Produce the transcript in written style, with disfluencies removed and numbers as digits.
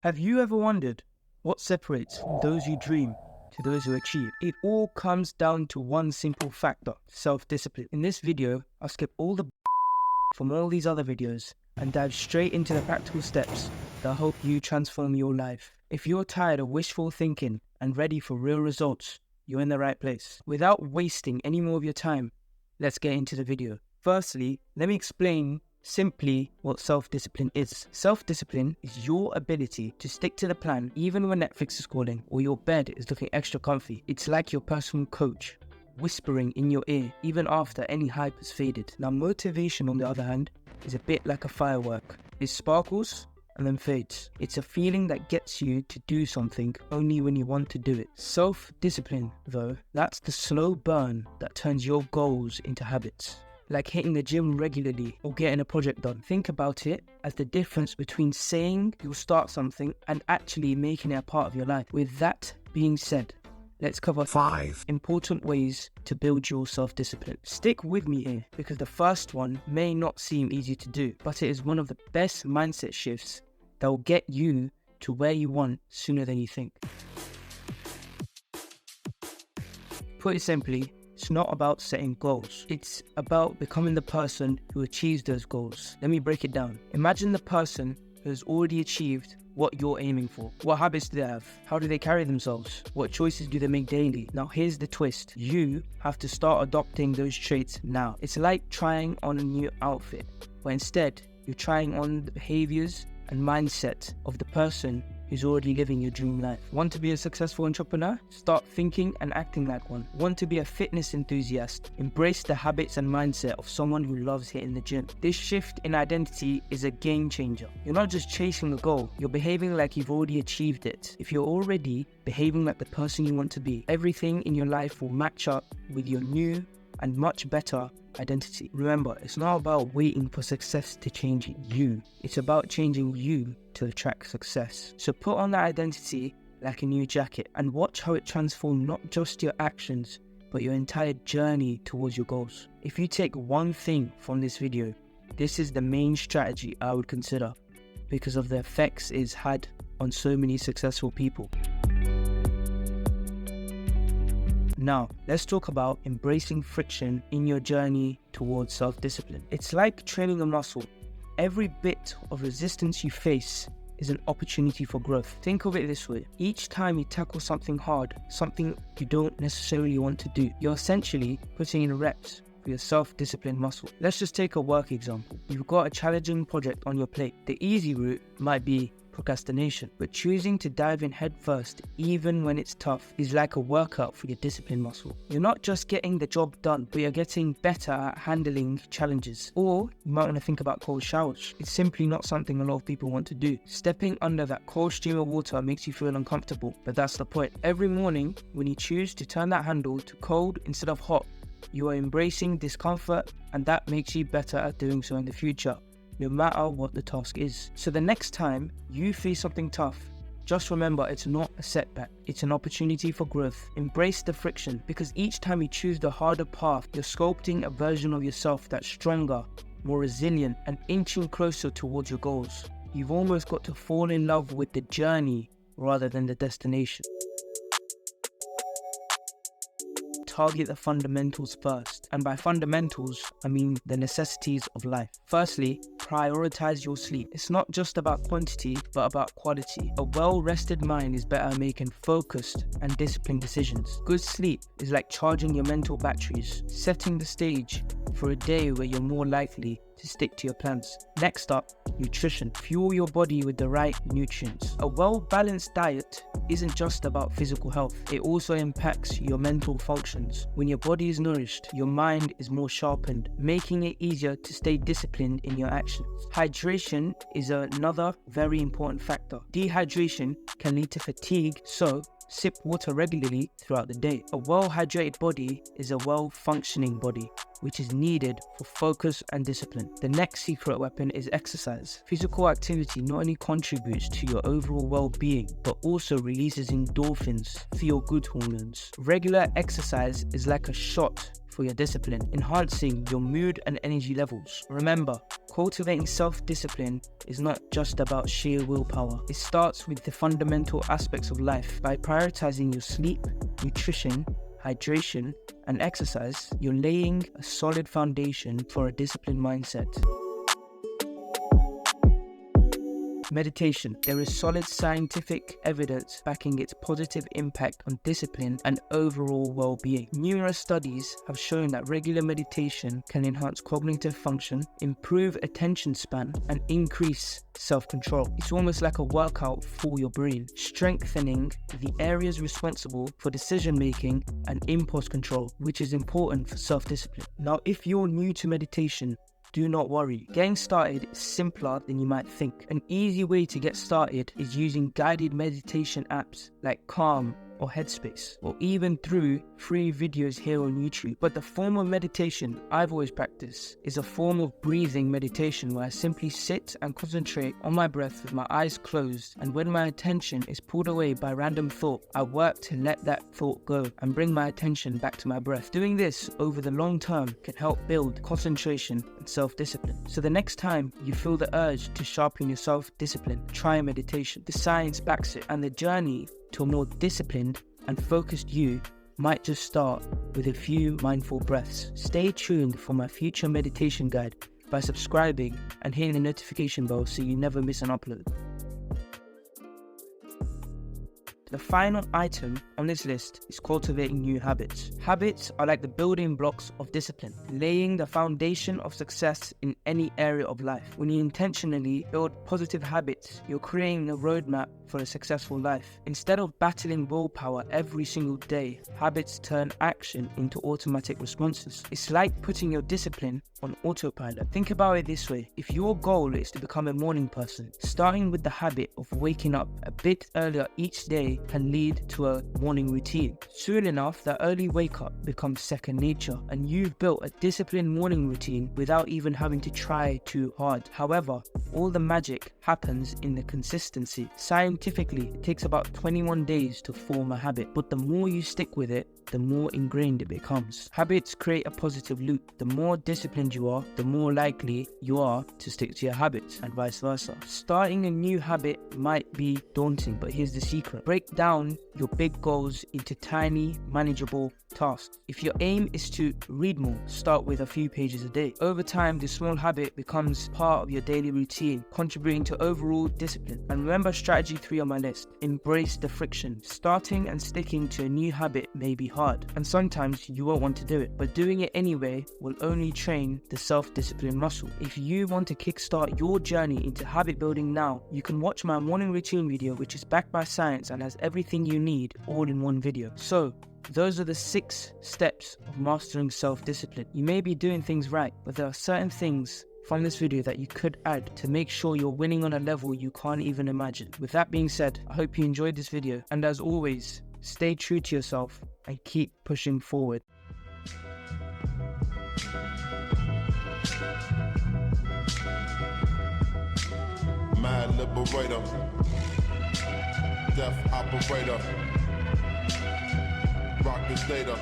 Have you ever wondered what separates those who dream to those who achieve? It all comes down to one simple factor: self-discipline. In this video, I'll skip all the from all these other videos and dive straight into the practical steps that help you transform your life. If you're tired of wishful thinking and ready for real results, you're in the right place. Without wasting any more of your time, let's get into the video. Firstly, let me explain simply what self-discipline is. Self-discipline is your ability to stick to the plan even when Netflix is calling or your bed is looking extra comfy. It's like your personal coach whispering in your ear even after any hype has faded. Now, motivation, on the other hand, is a bit like a firework. It sparkles and then fades. It's a feeling that gets you to do something only when you want to do it. Self-discipline, though, that's the slow burn that turns your goals into habits. Like hitting the gym regularly or getting a project done. Think about it as the difference between saying you'll start something and actually making it a part of your life. With that being said, let's cover 5 important ways to build your self-discipline. Stick with me here because the first one may not seem easy to do, but it is one of the best mindset shifts that will get you to where you want sooner than you think. Put it simply, it's not about setting goals. It's about becoming the person who achieves those goals. Let me break it down. Imagine the person who has already achieved what you're aiming for. What habits do they have? How do they carry themselves? What choices do they make daily? Now here's the twist. You have to start adopting those traits now. It's like trying on a new outfit, but instead you're trying on the behaviors and mindset of the person who's already living your dream life. Want to be a successful entrepreneur? Start thinking and acting like one. Want to be a fitness enthusiast? Embrace the habits and mindset of someone who loves hitting the gym. This shift in identity is a game changer. You're not just chasing a goal, you're behaving like you've already achieved it. If you're already behaving like the person you want to be, everything in your life will match up with your new and much better identity. Remember, it's not about waiting for success to change you. It's about changing you to attract success. So put on that identity like a new jacket and watch how it transforms not just your actions, but your entire journey towards your goals. If you take one thing from this video, this is the main strategy I would consider because of the effects it's had on so many successful people. Now, let's talk about embracing friction in your journey towards self-discipline. It's like training a muscle. Every bit of resistance you face is an opportunity for growth. Think of it this way. Each time you tackle something hard, something you don't necessarily want to do, you're essentially putting in reps for your self-discipline muscle. Let's just take a work example. You've got a challenging project on your plate. The easy route might be procrastination, but choosing to dive in head first, even when it's tough, is like a workout for your discipline muscle. You're not just getting the job done, but you're getting better at handling challenges. Or you might want to think about cold showers. It's simply not something a lot of people want to do. Stepping under that cold stream of water makes you feel uncomfortable, but that's the point. Every morning, when you choose to turn that handle to cold instead of hot, you are embracing discomfort, and that makes you better at doing so in the future, no matter what the task is. So the next time you face something tough, just remember it's not a setback, it's an opportunity for growth. Embrace the friction, because each time you choose the harder path, you're sculpting a version of yourself that's stronger, more resilient, and inching closer towards your goals. You've almost got to fall in love with the journey rather than the destination. Target the fundamentals first, and by fundamentals I mean the necessities of life. Firstly, prioritize your sleep. It's not just about quantity, but about quality. A well-rested mind is better at making focused and disciplined decisions. Good sleep is like charging your mental batteries, setting the stage for a day where you're more likely to stick to your plans. Next up, nutrition. Fuel your body with the right nutrients. A well-balanced diet isn't just about physical health, it also impacts your mental functions. When your body is nourished, your mind is more sharpened, making it easier to stay disciplined in your actions. Hydration is another very important factor. Dehydration can lead to fatigue, so sip water regularly throughout the day. A well-hydrated body is a well-functioning body, which is needed for focus and discipline. The next secret weapon is exercise. Physical activity not only contributes to your overall well-being, but also releases endorphins, feel-good hormones. Regular exercise is like a shot for your discipline, enhancing your mood and energy levels. Remember, Cultivating self-discipline is not just about sheer willpower. It starts with the fundamental aspects of life. By prioritizing your sleep, nutrition, hydration, and exercise, you're laying a solid foundation for a disciplined mindset. Meditation. There is solid scientific evidence backing its positive impact on discipline and overall well-being. Numerous studies have shown that regular meditation can enhance cognitive function, improve attention span, and increase self-control. It's almost like a workout for your brain, strengthening the areas responsible for decision-making and impulse control, which is important for self-discipline. Now, if you're new to meditation, do not worry. Getting started is simpler than you might think. An easy way to get started is using guided meditation apps like Calm or Headspace, or even through free videos here on YouTube. But the form of meditation I've always practiced is a form of breathing meditation where I simply sit and concentrate on my breath with my eyes closed, and when my attention is pulled away by random thought, I work to let that thought go and bring my attention back to my breath. Doing this over the long term can help build concentration and self-discipline. So the next time you feel the urge to sharpen your self-discipline, try meditation. The science backs it, and the journey to a more disciplined and focused you might just start with a few mindful breaths. Stay tuned for my future meditation guide by subscribing and hitting the notification bell so you never miss an upload. The final item on this list is cultivating new habits. Habits are like the building blocks of discipline, laying the foundation of success in any area of life. When you intentionally build positive habits, you're creating a roadmap for a successful life. Instead of battling willpower every single day, habits turn action into automatic responses. It's like putting your discipline on autopilot. Think about it this way. If your goal is to become a morning person, starting with the habit of waking up a bit earlier each day can lead to a morning routine. Soon enough, that early wake up becomes second nature, and you've built a disciplined morning routine without even having to try too hard. However, all the magic happens in the consistency. Scientifically, it takes about 21 days to form a habit, but the more you stick with it, the more ingrained it becomes. Habits create a positive loop. The more disciplined you are, the more likely you are to stick to your habits, and vice versa. Starting a new habit might be daunting, but here's the secret. Break down your big goals into tiny, manageable tasks. If your aim is to read more, start with a few pages a day. Over time, this small habit becomes part of your daily routine, contributing to overall discipline. And remember strategy 3 on my list. Embrace the friction. Starting and sticking to a new habit may be hard, and sometimes you won't want to do it, but doing it anyway will only train the self-discipline muscle. If you want to kickstart your journey into habit building now, you can watch my morning routine video, which is backed by science and has everything you need all in one video. So those are the 6 steps of mastering self-discipline. You may be doing things right, but there are certain things from this video that you could add to make sure you're winning on a level you can't even imagine. With that being said, I hope you enjoyed this video, and as always, stay true to yourself and keep pushing forward. Mad liberator, death operator, rock the data.